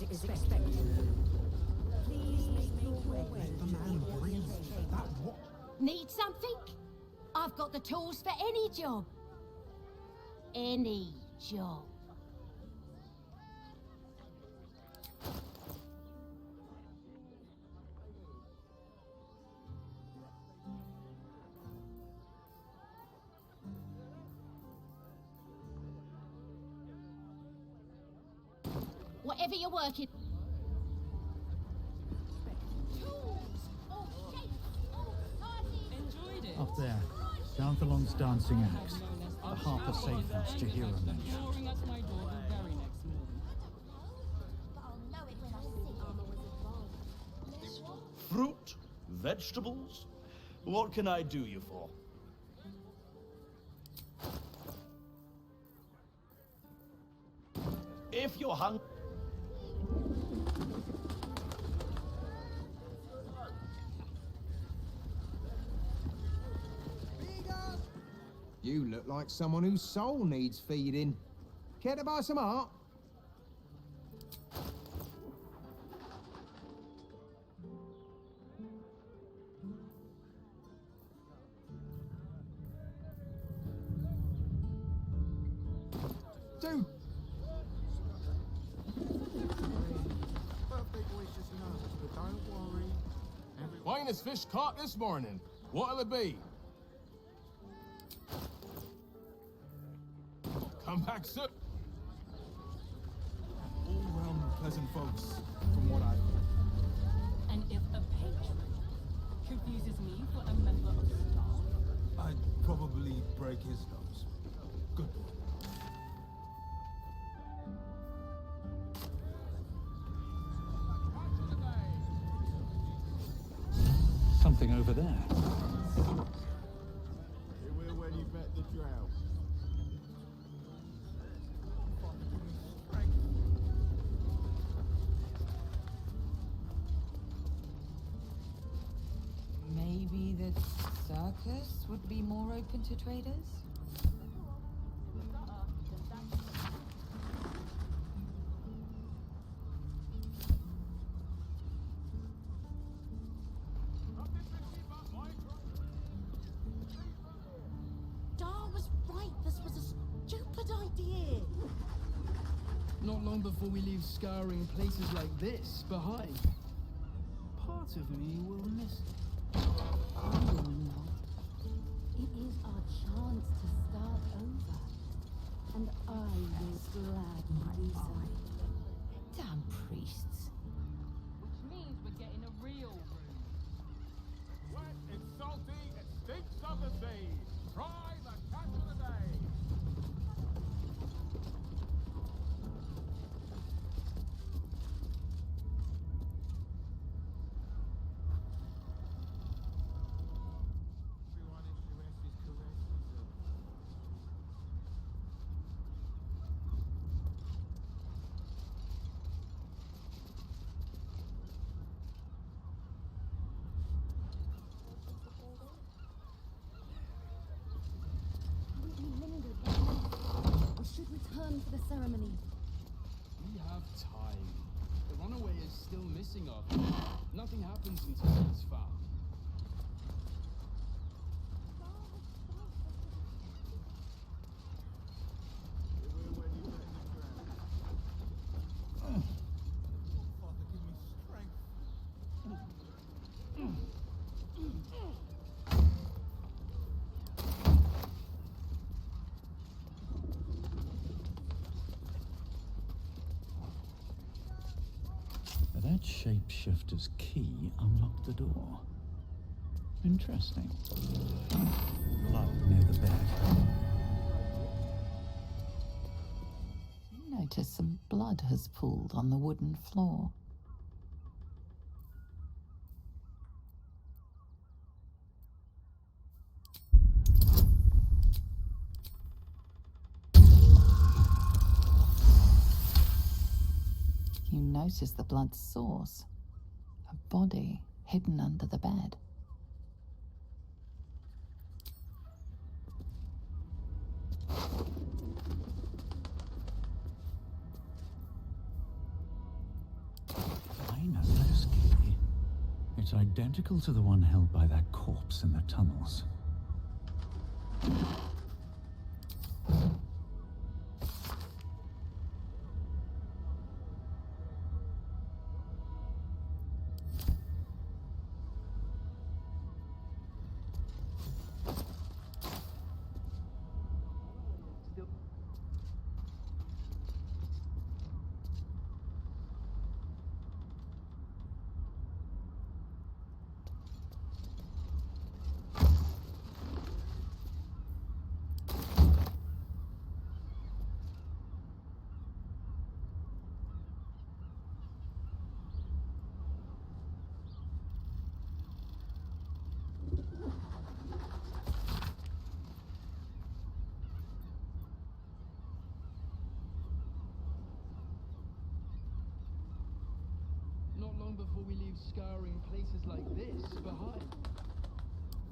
is expected. Please make your way to the audience chamber. Need something? I've got the tools for any job. Any job. Whatever you're working. Enjoyed it. Up there, Danthalon's dancing axe. The Harper safe house Jahira mentioned. Roaring at my door the very next morning. But I'll know it when I see it. Fruit? Vegetables? What can I do you for? If you're hungry... You look like someone whose soul needs feeding. Care to buy some art? Dude! Finest fish caught this morning. What'll it be? Come back soon. All round pleasant folks, from what I've heard. And if a patron confuses me for a member of staff, I'd probably break his nose. Good boy. Something over there. You will when you bet the drow. Maybe the circus would be more open to traders? Dar was right. This was a stupid idea. Not long before we leave scouring places like this behind. Part of me will miss it. I will not. It is our chance to start over. And I will gladly do so. Damn priests. which means we're getting a real room. Wet, it's salty, it stinks of the sea. Try the catch of the day. Everyone in Shuresh is correct. We lingered long. We should return for the ceremony. We have time. The runaway is still missing after. Nothing happens until he's found. You will when you bet the drow. Oh, Father, give me strength. That shapeshifter's key unlocked the door. Interesting. Blood near the bed. You notice some blood has pooled on the wooden floor. You notice the blood's source. A body hidden under the bed. It's identical to the one held by that corpse in the tunnels. Not long before we leave scouring places like this behind,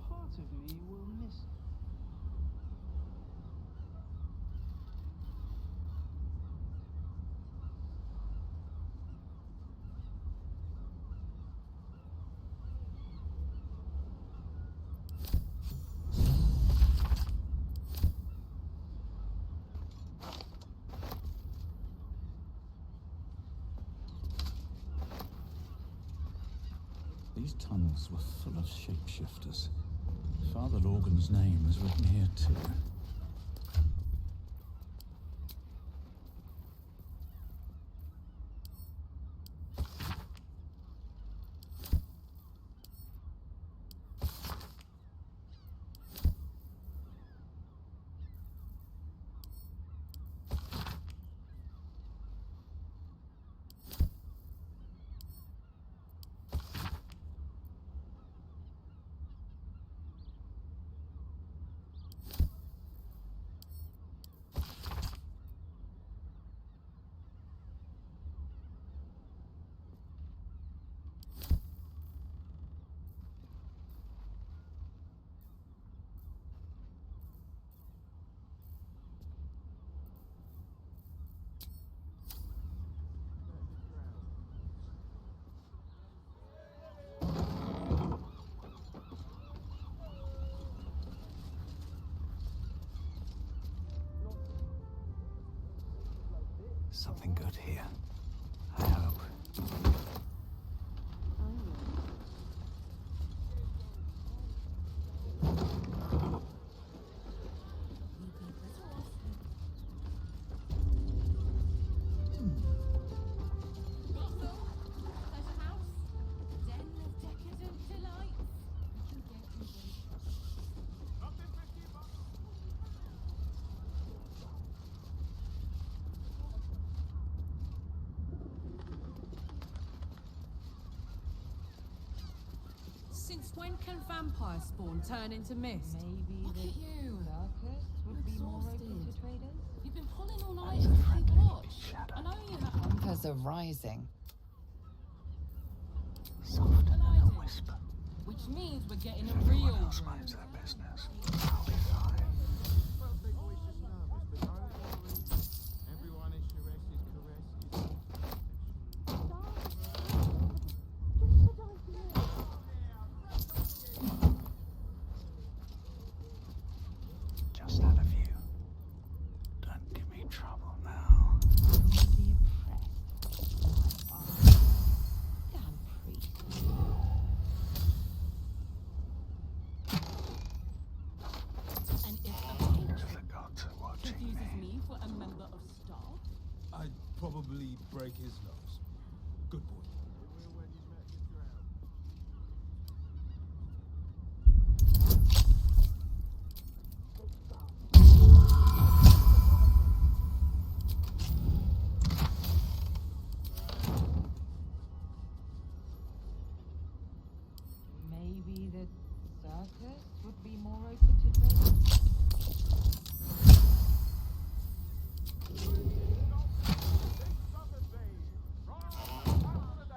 part of me will miss it. These tunnels were full of shapeshifters. Father Logan's name is written here too. Something good here. I hope. Since when can vampire spawn turn into mist? Maybe Look the at you. circus would be more open to traders. You've been pulling all night to keep watch. I know you have. Numbers are rising. Softer than a whisper. Which means we're getting a real Everyone else room. minds their business. I'll be fine. Well, people is just nervous, but don't worry. Everyone is caress is Just out of view. Don't give me trouble now. The oppressed. Damn priest. And if a patron The gods are watching confuses me. me for a member of staff, I'd probably break his nose. Good boy. Maybe the circus would be more open to traders. Six of the sea. From the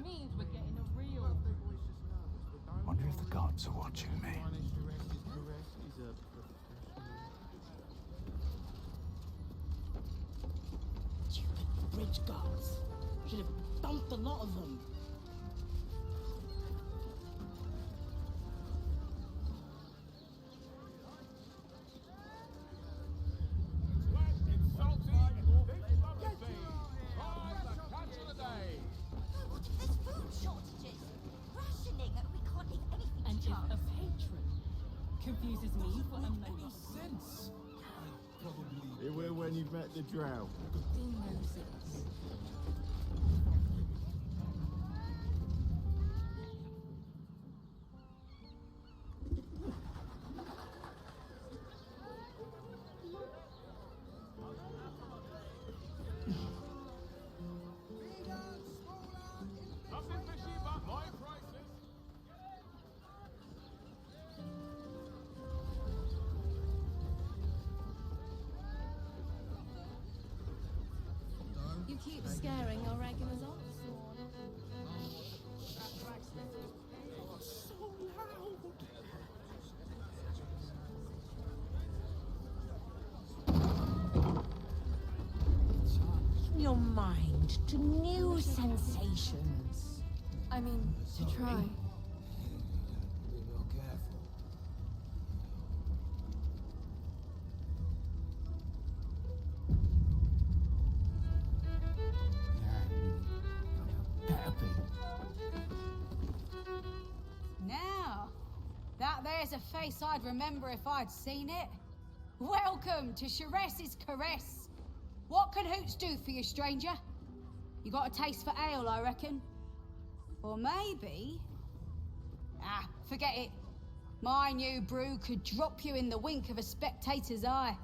means we're getting a real. Wonder if the gods are watching me. Stupid bridge guards. Should have dumped a lot of them. Wet and salty and thick of the sea. Try the catch of the day. What if there's food shortages? Rationing, we can't leave anything And to if chance. a patron confuses me for a member. Sense. They were when you met the drow. Nothing fishy but my prices. You keep scaring our regulars off. Your mind to new sensations. I mean, to try. Be more careful. Better be. Now, that there's a face I'd remember if I'd seen it. Welcome to Sharess's Caress. What can Hoots do for you, stranger? You got a taste for ale, I reckon? Or maybe... Ah, forget it. My new brew could drop you in the wink of a spectator's eye.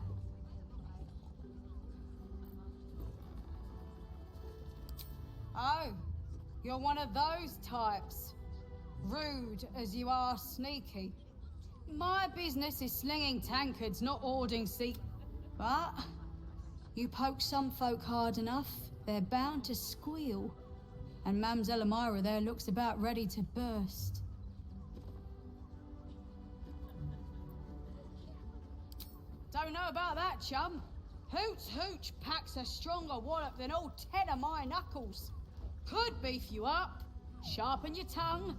Oh, you're one of those types. Rude as you are sneaky. My business is slinging tankards, not hoarding seat. But you poke some folk hard enough, they're bound to squeal. And Mamselle Elmira there looks about ready to burst. Don't know about that, chum. Hoots Hooch packs a stronger wallop than all 10 of my knuckles. Could beef you up, sharpen your tongue,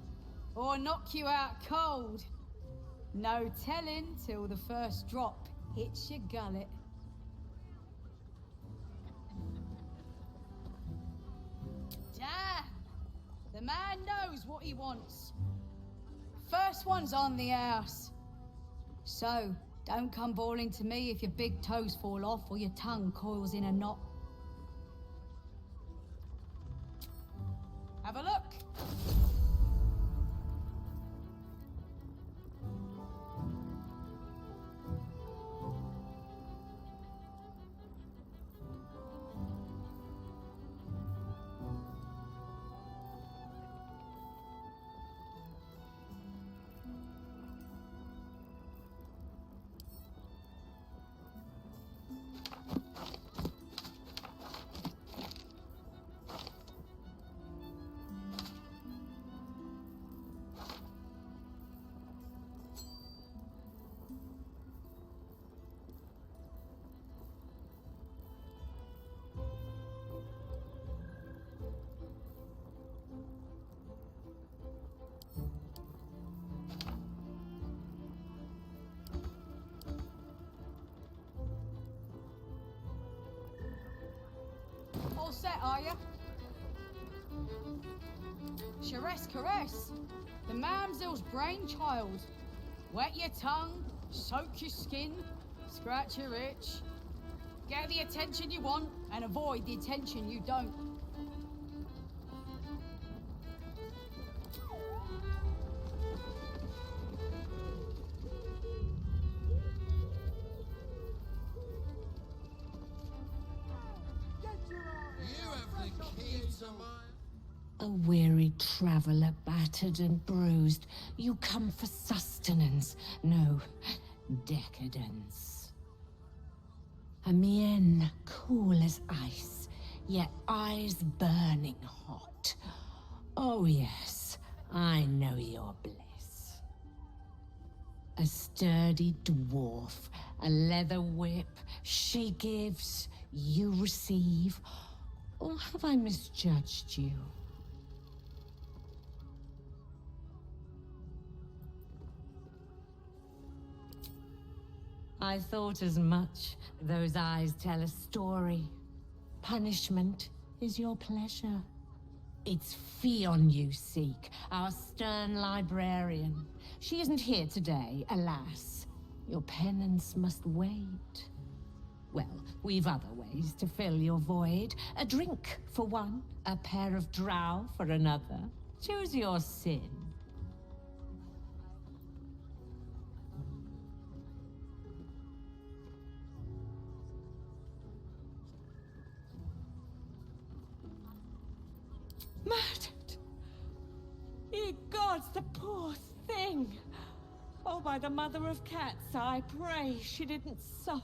or knock you out cold. No telling till the first drop hits your gullet. Damn! The man knows what he wants. First one's on the house. So, don't come bawling to me if your big toes fall off or your tongue coils in a knot. Have a look. All set, are you? Sharess Caress, the mamsel's brainchild. Wet your tongue, soak your skin, scratch your itch. Get the attention you want and avoid the attention you don't. A weary traveller, battered and bruised, you come for sustenance, no, decadence. A mien cool as ice, yet eyes burning hot. Oh yes, I know your bliss. A sturdy dwarf, a leather whip, she gives, you receive. Or have I misjudged you? I thought as much. Those eyes tell a story. Punishment is your pleasure. It's Fionn you seek, our stern librarian. She isn't here today, alas. Your penance must wait. Well, we've other ways to fill your void. A drink for one, a pair of drow for another. Choose your sin. Murdered! Ye gods, the poor thing! Oh, by the mother of cats, I pray she didn't suffer.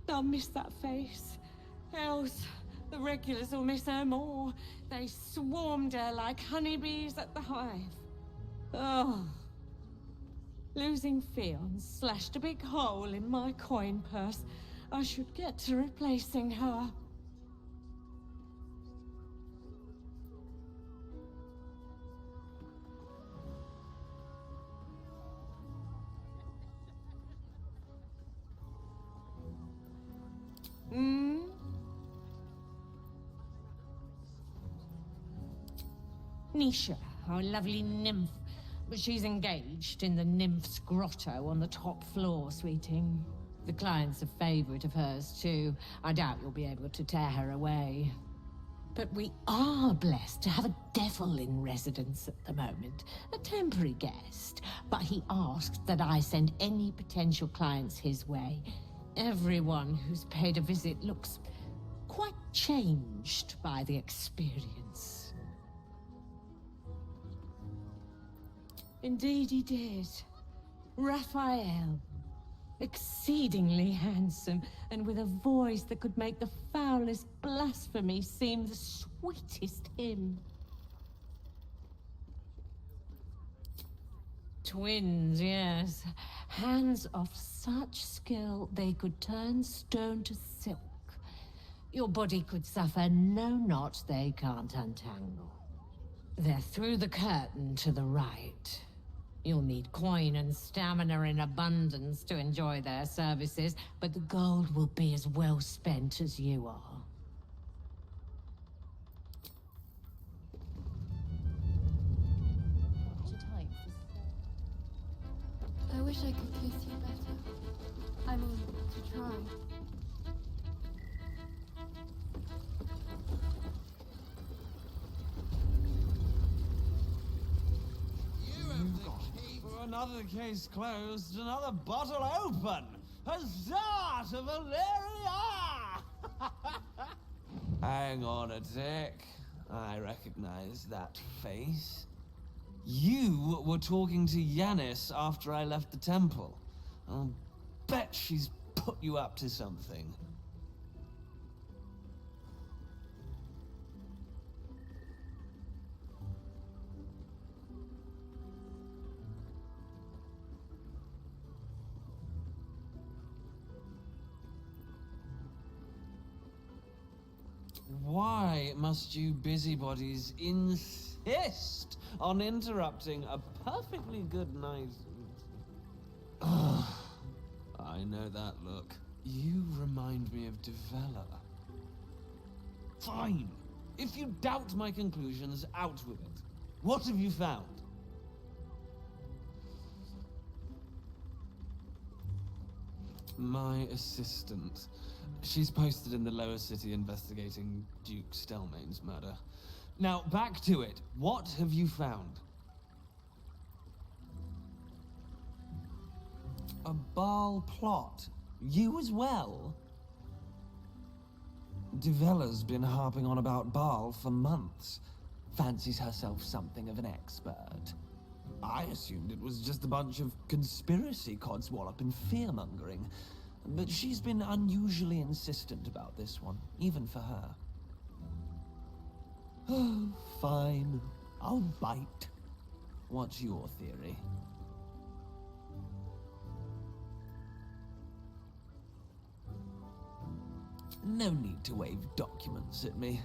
I'll miss that face. Else, the regulars will miss her more. They swarmed her like honeybees at the hive. Oh. Losing Fionn slashed a big hole in my coin purse. I should get to replacing her. Nisha, our lovely nymph. But she's engaged in the nymph's grotto on the top floor, sweeting. The client's a favorite of hers, too. I doubt you'll be able to tear her away. But we are blessed to have a devil in residence at the moment. A temporary guest. But he asked that I send any potential clients his way. Everyone who's paid a visit looks quite changed by the experience. Indeed he did. Raphael. Exceedingly handsome, and with a voice that could make the foulest blasphemy seem the sweetest hymn. Twins, yes. Hands of such skill they could turn stone to silk. Your body could suffer no knot they can't untangle. They're through the curtain to the right. You'll need coin and stamina in abundance to enjoy their services, but the gold will be as well spent as you are. I wish I could kiss you better. I mean, to try. Another case closed, another bottle open! Huzzah to Valeria! Hang on a tick. I recognize that face. You were talking to Yanis after I left the temple. I'll bet she's put you up to something. Why must you busybodies insist on interrupting a perfectly good night? Ugh, I know that look. You remind me of Devella. Fine. If you doubt my conclusions, out with it. What have you found? My assistant. She's posted in the lower city investigating Duke Stelmane's murder. Now, back to it. What have you found? A Baal plot? You as well? Devella's been harping on about Baal for months. Fancies herself something of an expert. I assumed it was just a bunch of conspiracy codswallop and fear-mongering. But she's been unusually insistent about this one, even for her. Oh, fine. I'll bite. What's your theory? No need to wave documents at me.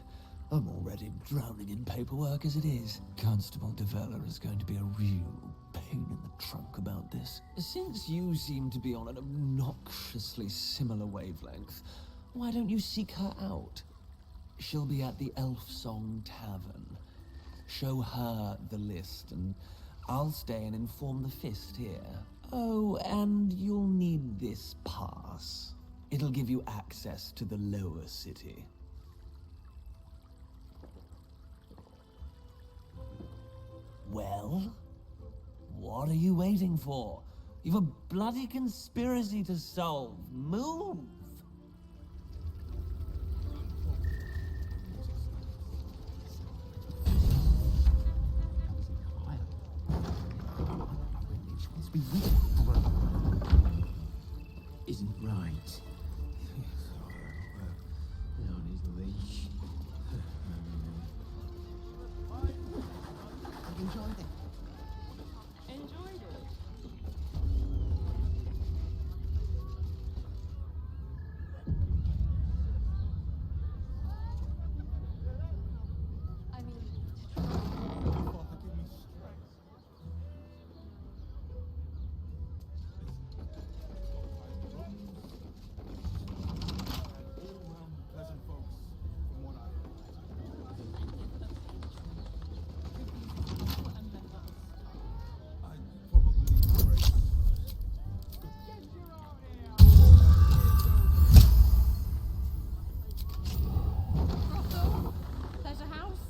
I'm already drowning in paperwork as it is. Constable Develler is going to be a real pain in the trunk about this. Since you seem to be on an obnoxiously similar wavelength, why don't you seek her out? She'll be at the Elf Song Tavern. Show her the list, and I'll stay and inform the Fist here. Oh, and you'll need this pass. It'll give you access to the lower city. Well? What are you waiting for? You've a bloody conspiracy to solve. Move! Isn't right. On his leash. Enjoyed it. Enjoyed it. I mean, Father, give me strength. All round pleasant folks, from what I've heard. I'd probably embrace. Brothel, pleasure house,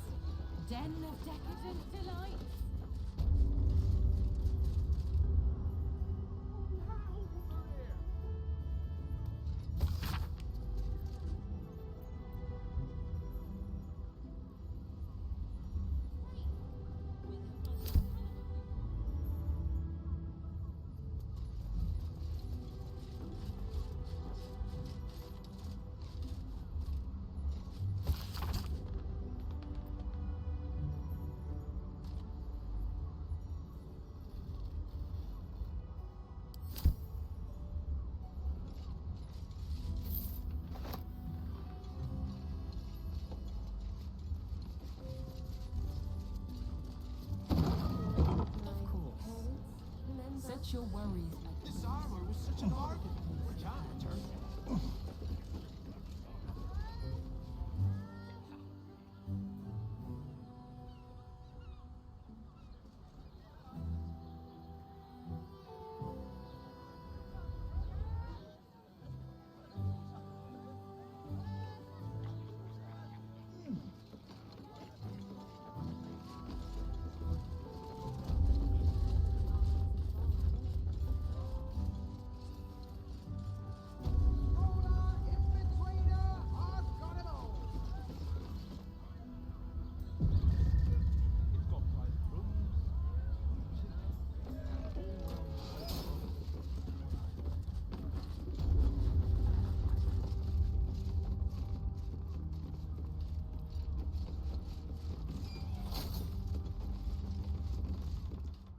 den of decadent delight. Set your worries at This armor was such an art. Can't turn.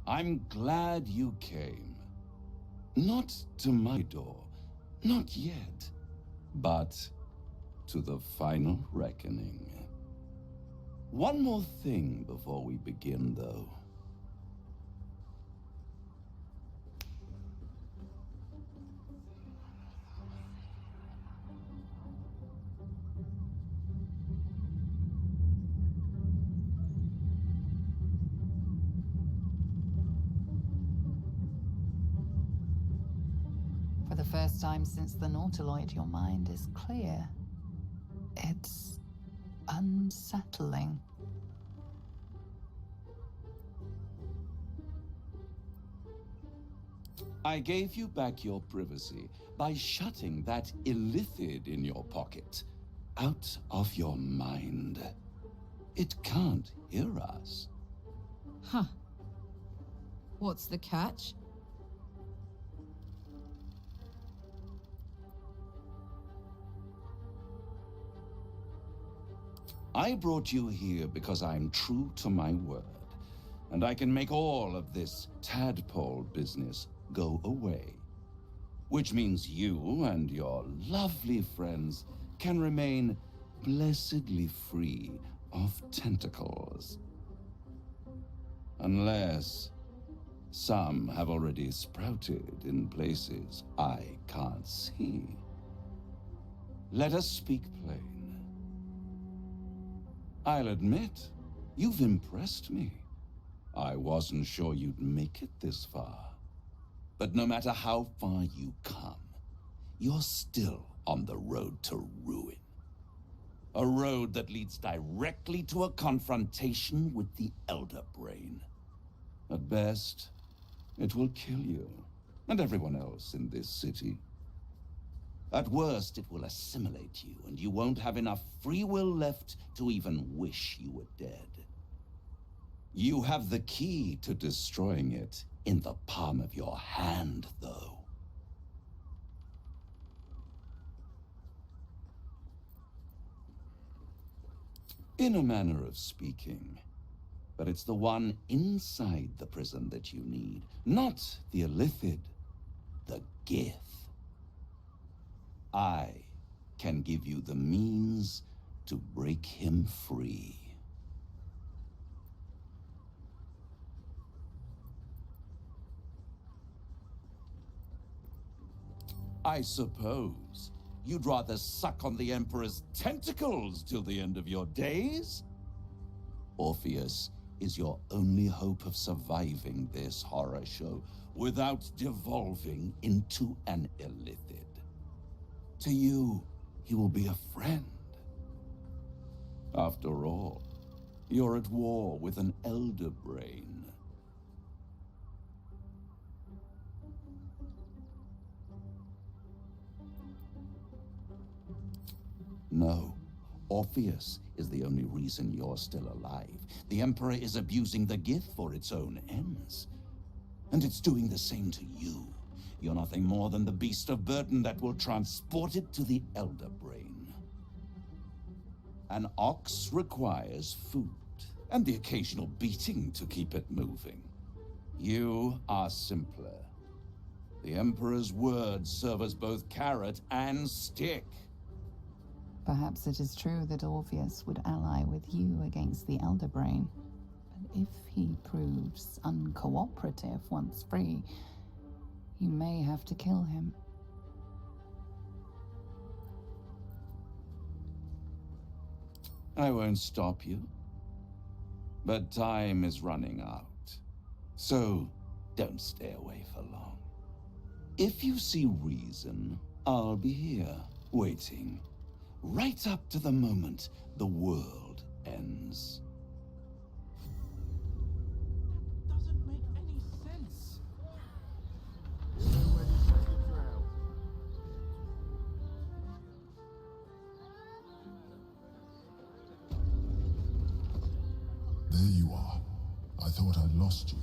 I'm glad you came. Not to my door, not yet, but to the final reckoning. One more thing before we begin, though. For the first time since the Nautiloid, your mind is clear. It's unsettling. I gave you back your privacy by shutting that illithid in your pocket out of your mind. It can't hear us. Huh. What's the catch? I brought you here because I'm true to my word. and I can make all of this tadpole business go away. Which means you and your lovely friends can remain blessedly free of tentacles. Unless some have already sprouted in places I can't see. Let us speak plain. I'll admit, you've impressed me. I wasn't sure you'd make it this far. But no matter how far you come, you're still on the road to ruin. A road that leads directly to a confrontation with the Elder Brain. At best, it will kill you, and everyone else in this city. At worst, it will assimilate you, and you won't have enough free will left to even wish you were dead. You have the key to destroying it in the palm of your hand, though. In a manner of speaking. But it's the one inside the prison that you need, not the illithid, the Gith. I can give you the means to break him free. I suppose you'd rather suck on the Emperor's tentacles till the end of your days? Orpheus is your only hope of surviving this horror show without devolving into an illithid. To you, he will be a friend. After all, you're at war with an Elder Brain. No. Orpheus is the only reason you're still alive. The Emperor is abusing the Gith for its own ends. And it's doing the same to you. You're nothing more than the beast of burden that will transport it to the Elder Brain. An ox requires food, and the occasional beating to keep it moving. You are simpler. The Emperor's words serve as both carrot and stick. Perhaps it is true that Orpheus would ally with you against the Elder Brain. But if he proves uncooperative once free, you may have to kill him. I won't stop you. But time is running out. So don't stay away for long. If you see reason, I'll be here, waiting. Right up to the moment the world ends. Doesn't make any sense. There you are. I thought I'd lost you.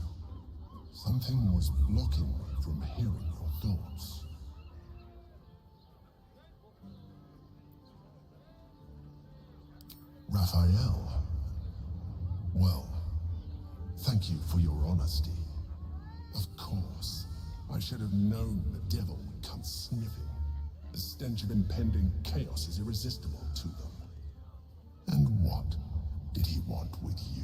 Something was blocking me from hearing your thoughts. Raphael. Well, thank you for your honesty. Of course, I should have known the devil would come sniffing. The stench of impending chaos is irresistible to them. And what did he want with you?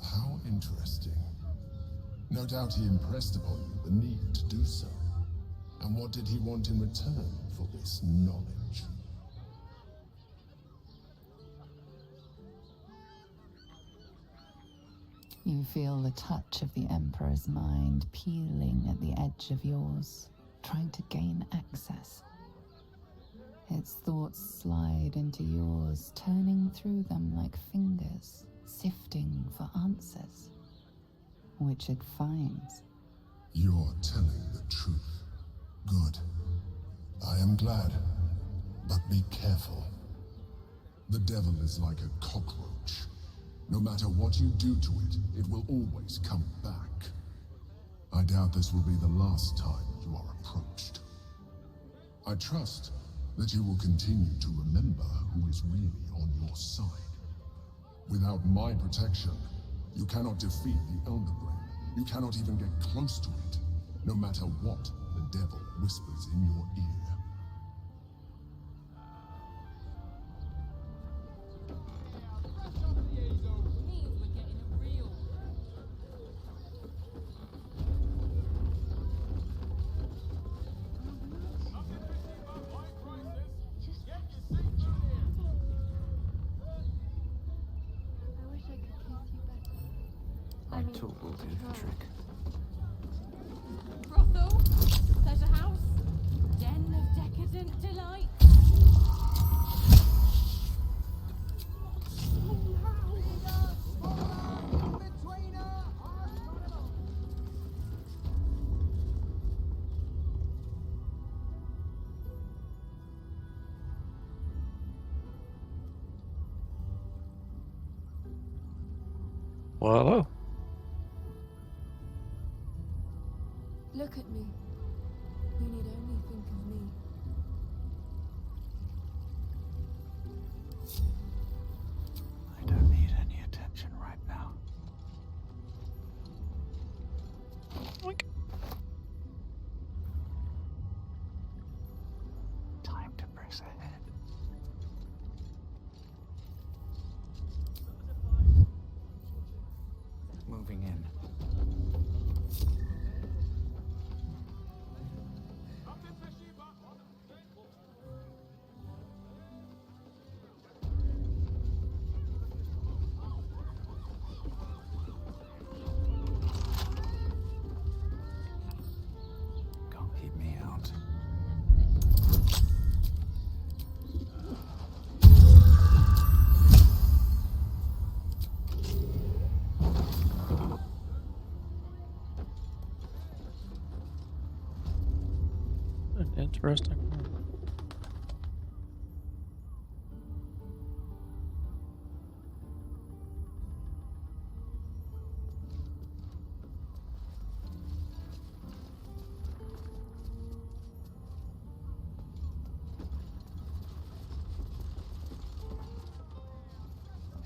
How interesting. No doubt he impressed upon you the need to do so. And what did he want in return for this knowledge? You feel the touch of the Emperor's mind peeling at the edge of yours, trying to gain access. Its thoughts slide into yours, turning through them like fingers, sifting for answers, which it finds. You're telling the truth. Good. I am glad. But be careful. The devil is like a cockroach. No matter what you do to it, it will always come back. I doubt this will be the last time you are approached. I trust that you will continue to remember who is really on your side. Without my protection, you cannot defeat the Elder Brain. You cannot even get close to it, no matter what the devil whispers in your ear. Talk will do the trick. Brothel, pleasure house, den of decadent delight. Well, hello. Look at me. You need only think of me. I don't need any attention right now. Oink. Time to press ahead. Moving in. Can't keep me out. Interesting.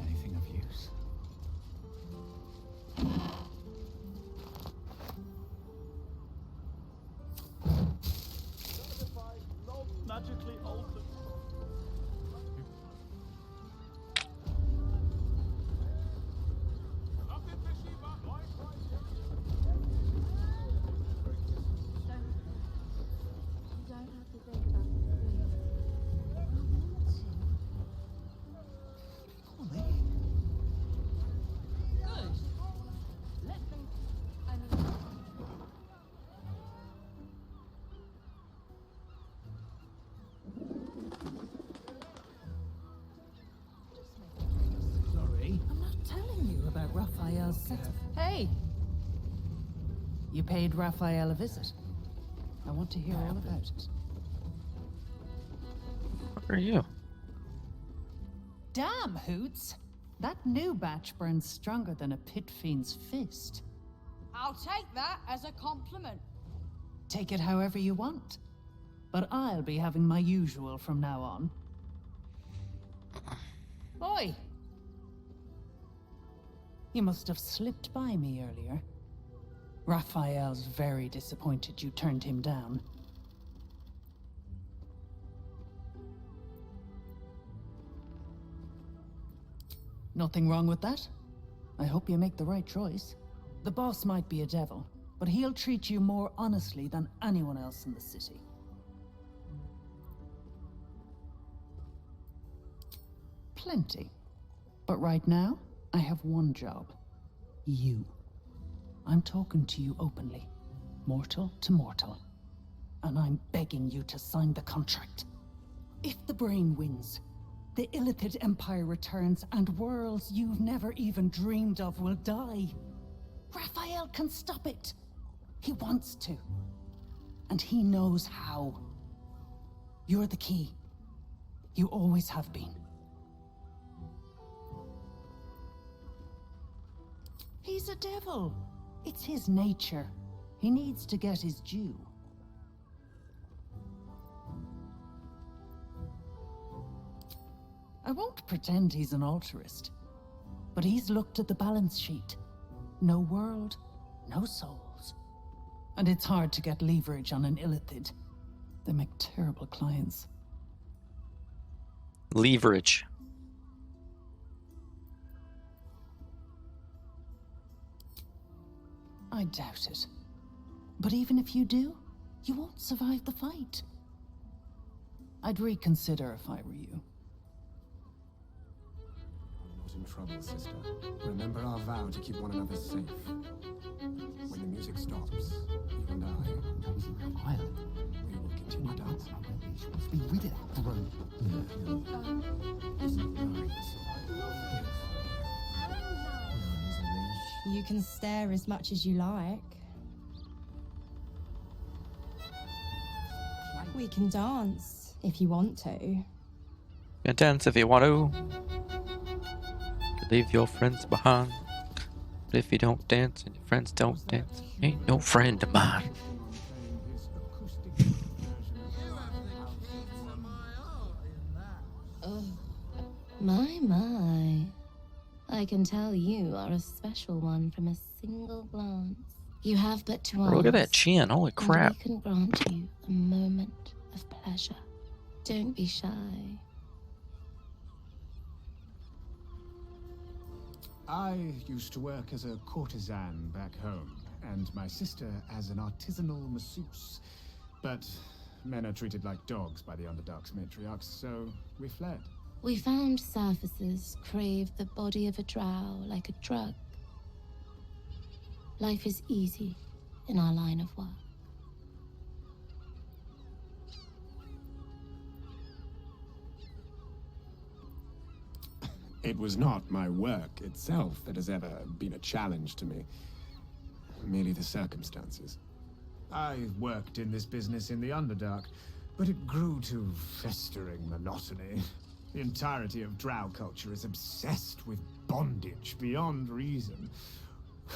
Anything of use? Magically altered. You don't have to think about Good. Let them. I mean, Sorry. I'm not telling you about Raphael's setup. Hey! You paid Raphael a visit. I want to hear all about it. What are you? Damn, Hoots! That new batch burns stronger than a pit fiend's fist. I'll take that as a compliment. Take it however you want. But I'll be having my usual from now on. Oi! You must have slipped by me earlier. Raphael's very disappointed you turned him down. Nothing wrong with that. I hope you make the right choice. The boss might be a devil, but he'll treat you more honestly than anyone else in the city. Plenty. But right now, I have one job. You. I'm talking to you openly. Mortal to mortal. And I'm begging you to sign the contract. If the brain wins, the Illithid Empire returns and worlds you've never even dreamed of will die. Raphael can stop it. He wants to. And he knows how. You're the key. You always have been. He's a devil. It's his nature. He needs to get his due. I won't pretend he's an altruist, but he's looked at the balance sheet. No world, no souls. And it's hard to get leverage on an illithid. They make terrible clients. Leverage. I doubt it. But even if you do, you won't survive the fight. I'd reconsider if I were you. I'm not in trouble, sister. Remember our vow to keep one another safe. When the music stops, you and I, we will continue dancing. Let's be rid of that drone. You can stare as much as you like. We can dance if you want to. You can dance if you want to. Leave your friends behind. But if you don't dance and your friends don't dance, ain't no friend of mine. Oh, my. I can tell you are a special one from a single glance. You have but to ask. Look at that chin, holy crap. And we can grant you a moment of pleasure. Don't be shy. I used to work as a courtesan back home, and my sister as an artisanal masseuse. But men are treated like dogs by the Underdark's matriarchs, so we fled. We found surfaces crave the body of a drow like a drug. Life is easy in our line of work. It was not my work itself that has ever been a challenge to me. Merely the circumstances. I worked in this business in the Underdark, but it grew to festering monotony. The entirety of drow culture is obsessed with bondage beyond reason.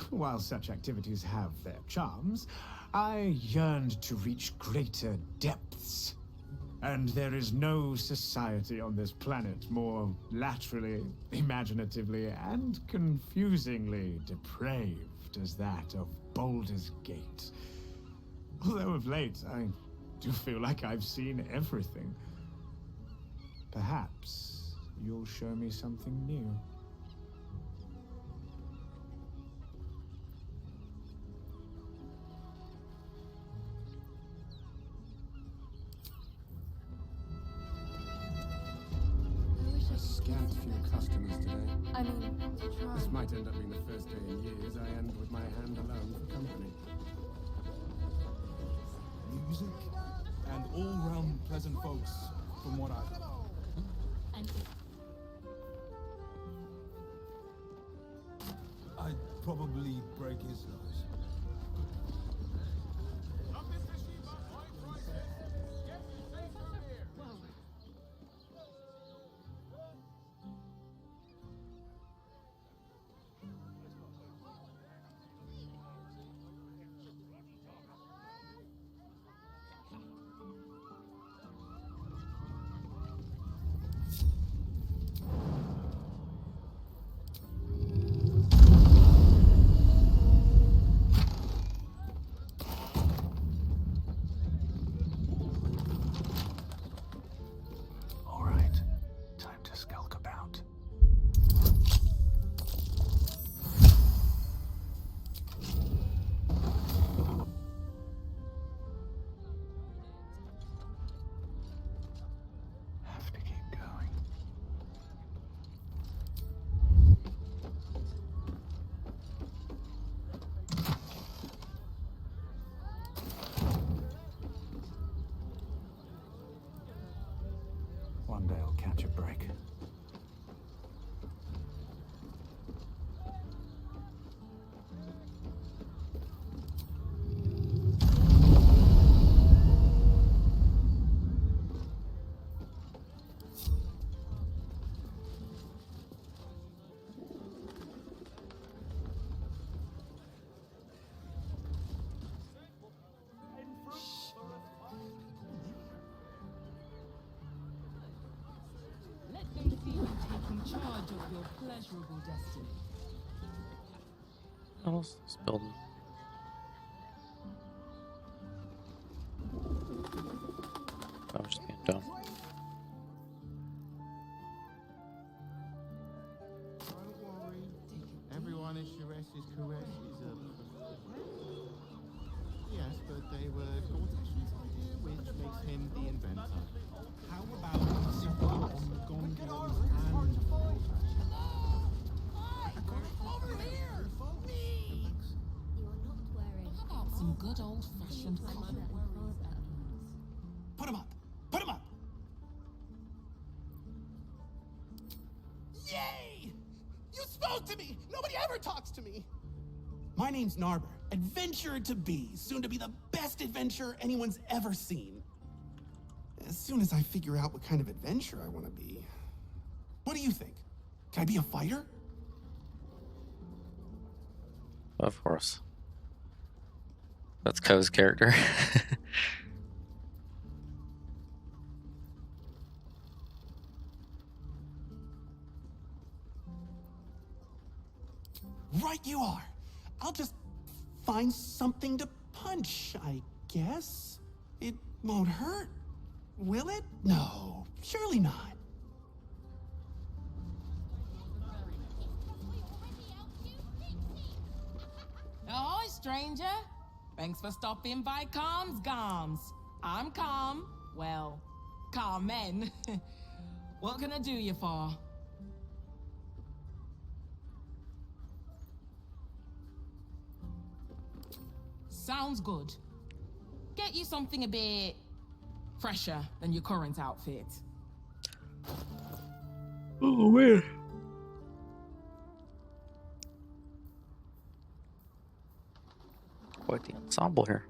While such activities have their charms, I yearned to reach greater depths. And there is no society on this planet more laterally, imaginatively, and confusingly depraved as that of Baldur's Gate. Although of late, I do feel like I've seen everything. Perhaps you'll show me something new. A scant few customers today. I mean, to try. This might end up being the first day in years I end with my hand alone for company. Music and all-round pleasant folks, from what I've heard. I'd probably break his nose. One day I'll catch a break. charge of your pleasurable destiny. Oh, what's this building? I'm just being dumb. Don't worry. Everyone is Shures's caresses. Yes, but they were Gortash's idea, which makes him the inventor. How about super on the gondolas and... Over here! Me! How about some good old-fashioned coffee? Put him up! Put him up! Yay! You spoke to me! Nobody ever talks to me! My name's Narber, adventurer to be, soon to be the best adventurer anyone's ever seen. As soon as I figure out what kind of adventurer I want to be. What do you think? Can I be a fighter? Of course. That's Cohh's character. Right you are. I'll just find something to punch, I guess. It won't hurt, will it? No, surely not. Ahoy, stranger! Thanks for stopping by Calm's Gams. I'm Calm. Well, Carmen. What can I do you for? Sounds good. Get you something a bit fresher than your current outfit. Oh, weird. Quite the ensemble here.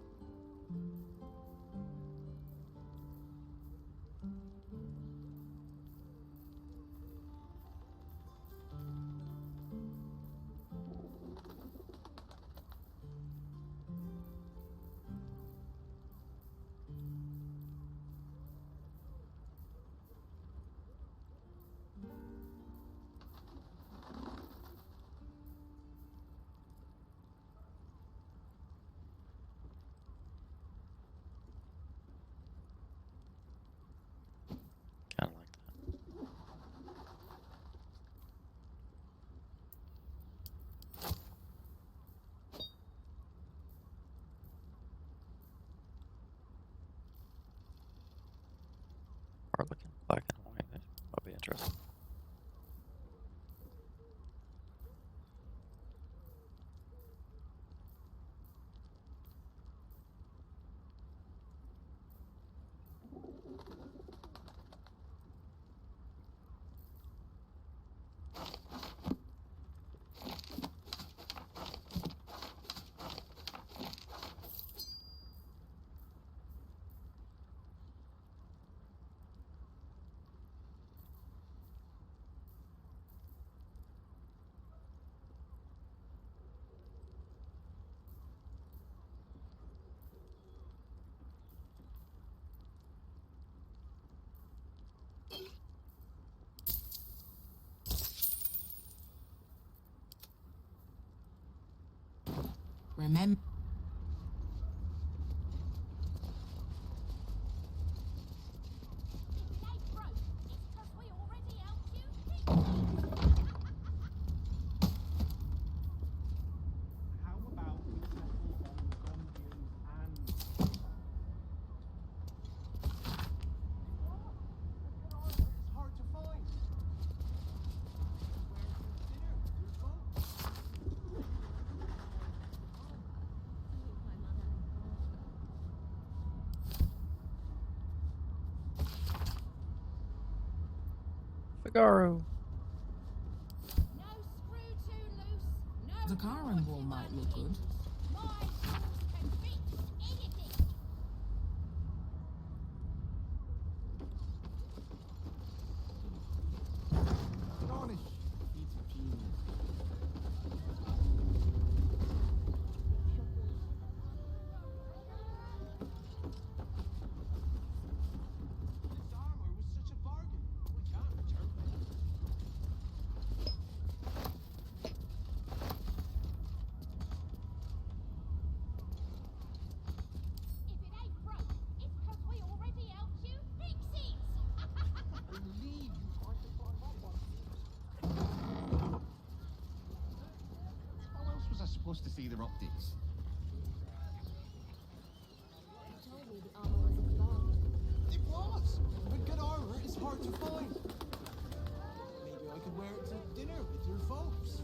Kind of like that. Or looking black and white. That might be interesting. Remember. How about we settle on the gondolas and... It's hard to find. Figaro. The Karen wall might look good. Garnish. He's a genius. This armor was such a bargain. We can't return it. supposed to see the optics. You told me the armor was in the barn. It was, but good armor is hard to find. Maybe I could wear it to dinner with your folks.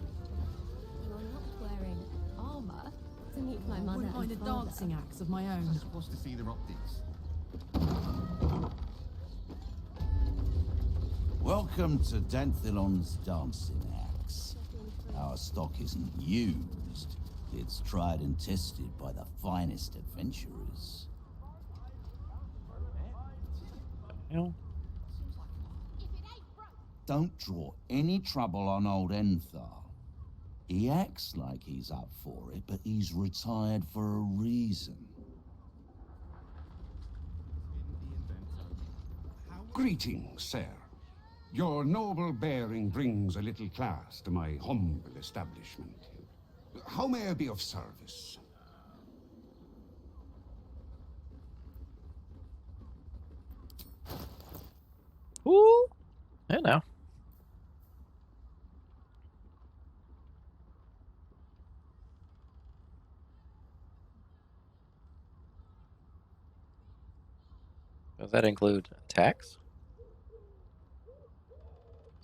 You are not wearing armor to meet my mother Wouldn't mind a and father. dancing axe of my I'm own. supposed to see the optics. Welcome to Danthilon's dancing axe. Our stock isn't used. It's tried and tested by the finest adventurers. Hell. Don't draw any trouble on old Enthar. He acts like he's up for it, but he's retired for a reason. Greetings, sir. Your noble bearing brings a little class to my humble establishment. How may I be of service? Ooh. Hey now. Does that include attacks?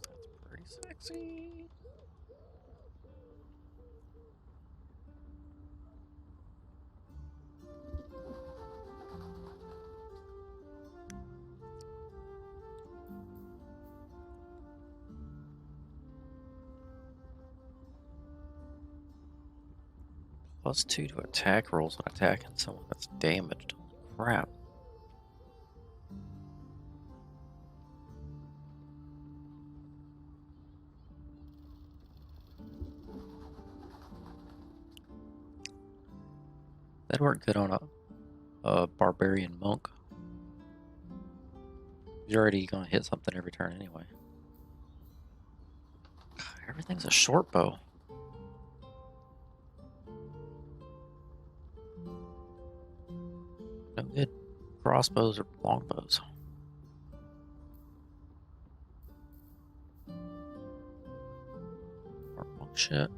That's pretty sexy. +2 to attack rolls when attacking someone that's damaged. Holy crap. That'd work good on a barbarian monk. You're already gonna hit something every turn anyway. God, everything's a short bow. No good crossbows or longbows. Or monk shit.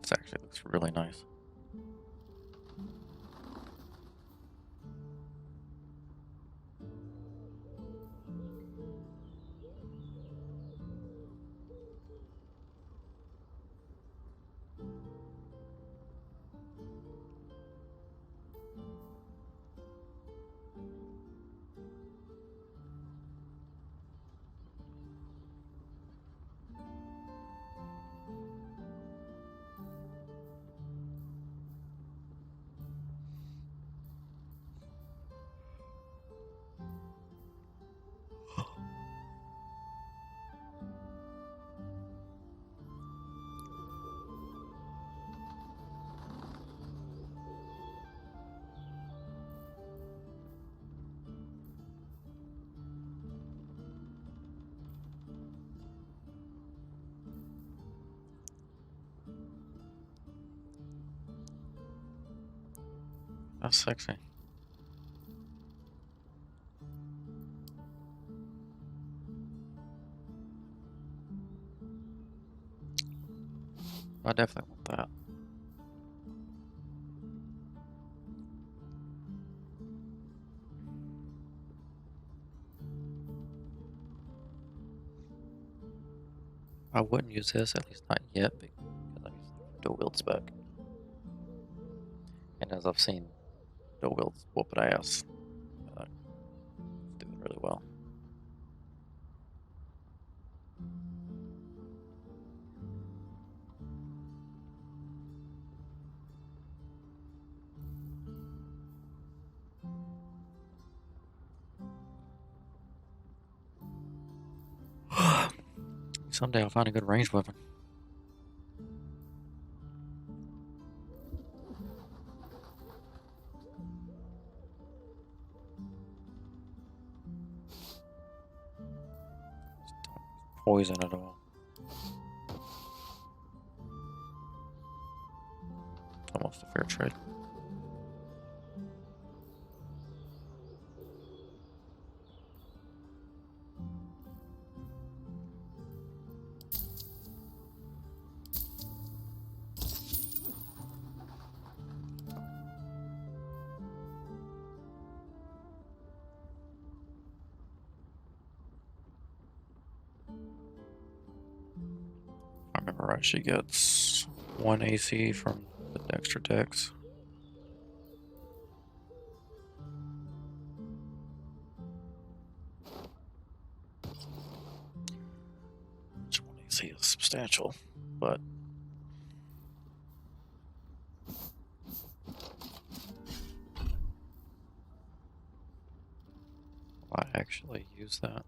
This actually looks really nice. That's sexy. I definitely want that. I wouldn't use this, at least not yet, because I'm using it for dual wield spec. And as I've seen, dual wields whoop ass. It's doing really well. Someday I'll find a good ranged weapon. Just don't poison at all. trade. If I remember right, she gets 1 AC from the extra decks. Which 1 AC is substantial, but will I actually use that?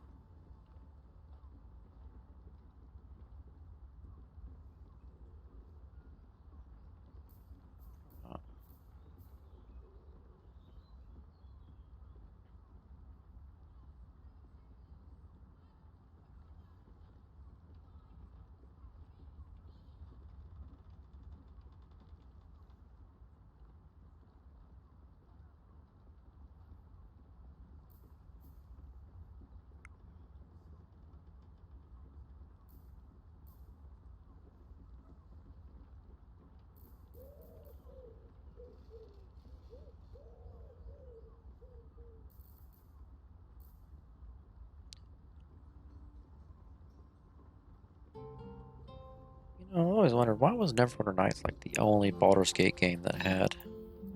I always wondered, why was Neverwinter Nights like the only Baldur's Gate game that had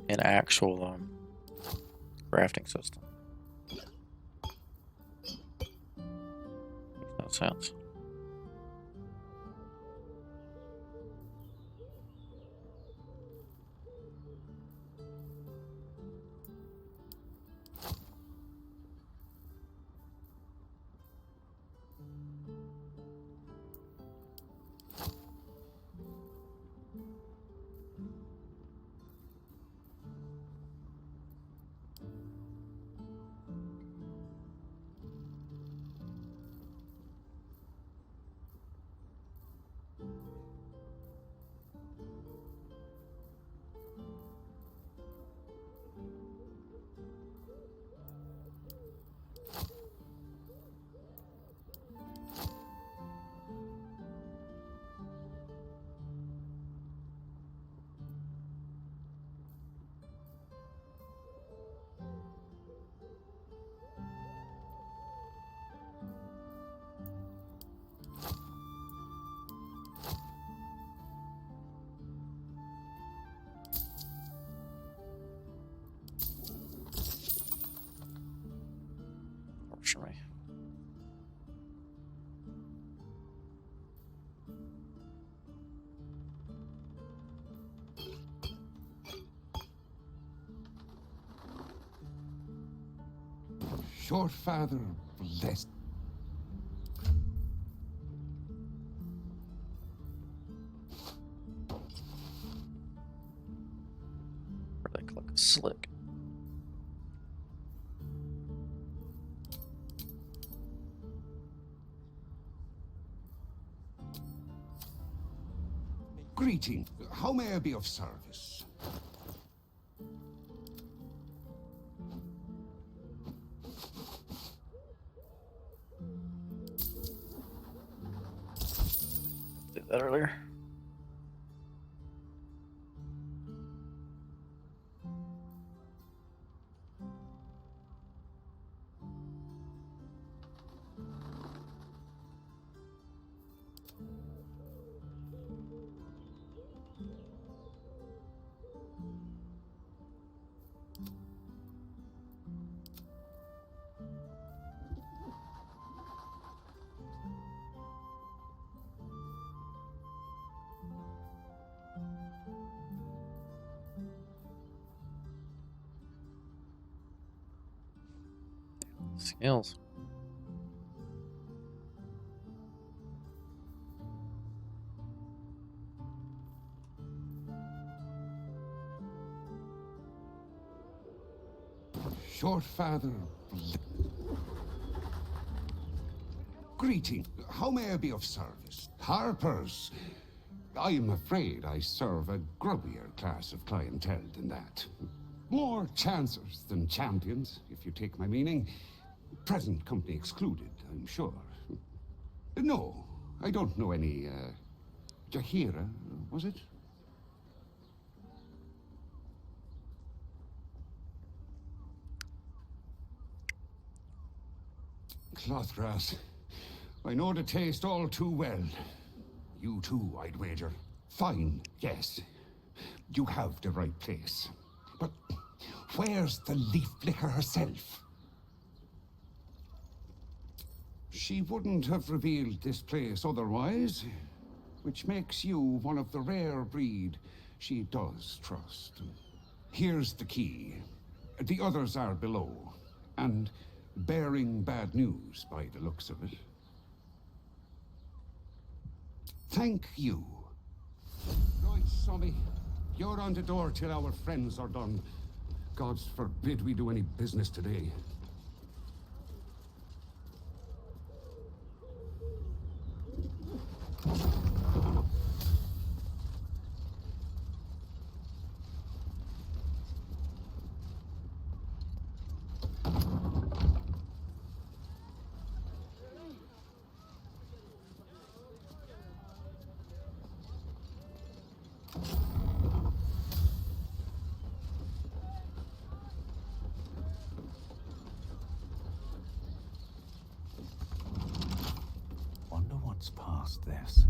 an actual crafting system? Makes no sense. Works for me. Your father blessed. Or they click slick. Greeting. How may I be of service? Did that earlier. Skills. Your father. Greeting. How may I be of service? Harpers. I'm afraid I serve a grubbier class of clientele than that. More chancers than champions, if you take my meaning. Present company excluded, I'm sure. No, I don't know any, Jahira, was it? Clothgrass. I know the taste all too well. You too, I'd wager. Fine, yes. You have the right place. But where's the leaf flicker herself? She wouldn't have revealed this place otherwise, which makes you one of the rare breed she does trust. Here's the key. The others are below, and bearing bad news by the looks of it. Thank you. Right, Sommy. You're on the door till our friends are done. Gods forbid we do any business today. Wonder what's past this.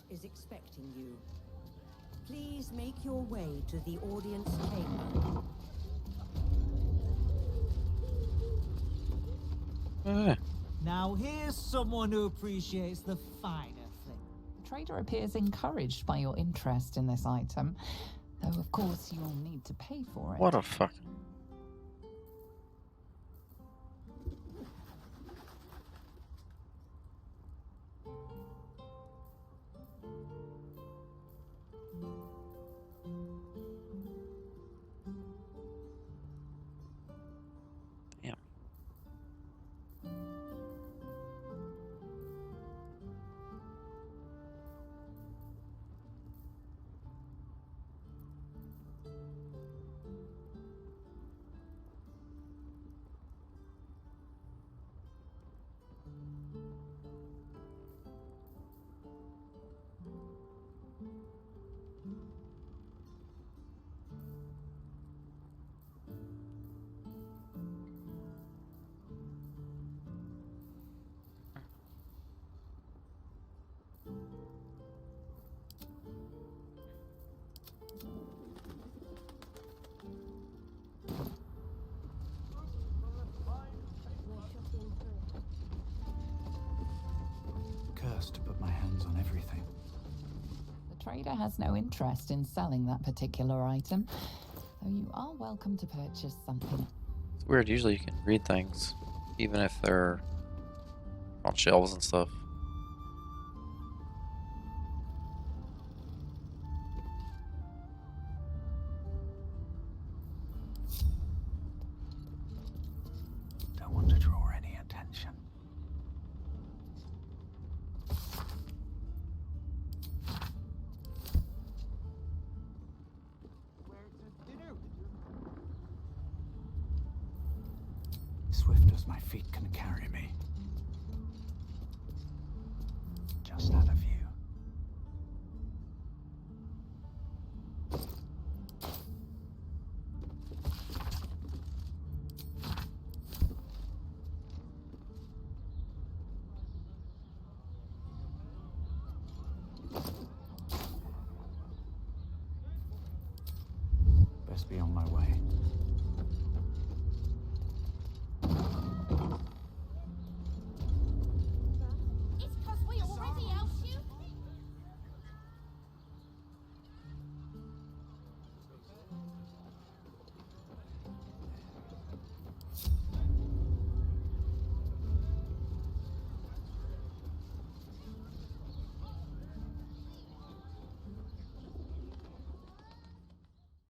Is expecting you. Please make your way to the audience chamber. Now here's someone who appreciates the finer thing. The trader appears encouraged by your interest in this item, though of course you'll need to pay for it. What a fuck. Cursed to put my hands on everything. The trader has no interest in selling that particular item, though you are welcome to purchase something. It's weird, usually you can read things, even if they're on shelves and stuff. Don't want to draw any attention. swift as my feet can carry me. Just out of view. Best be on my way.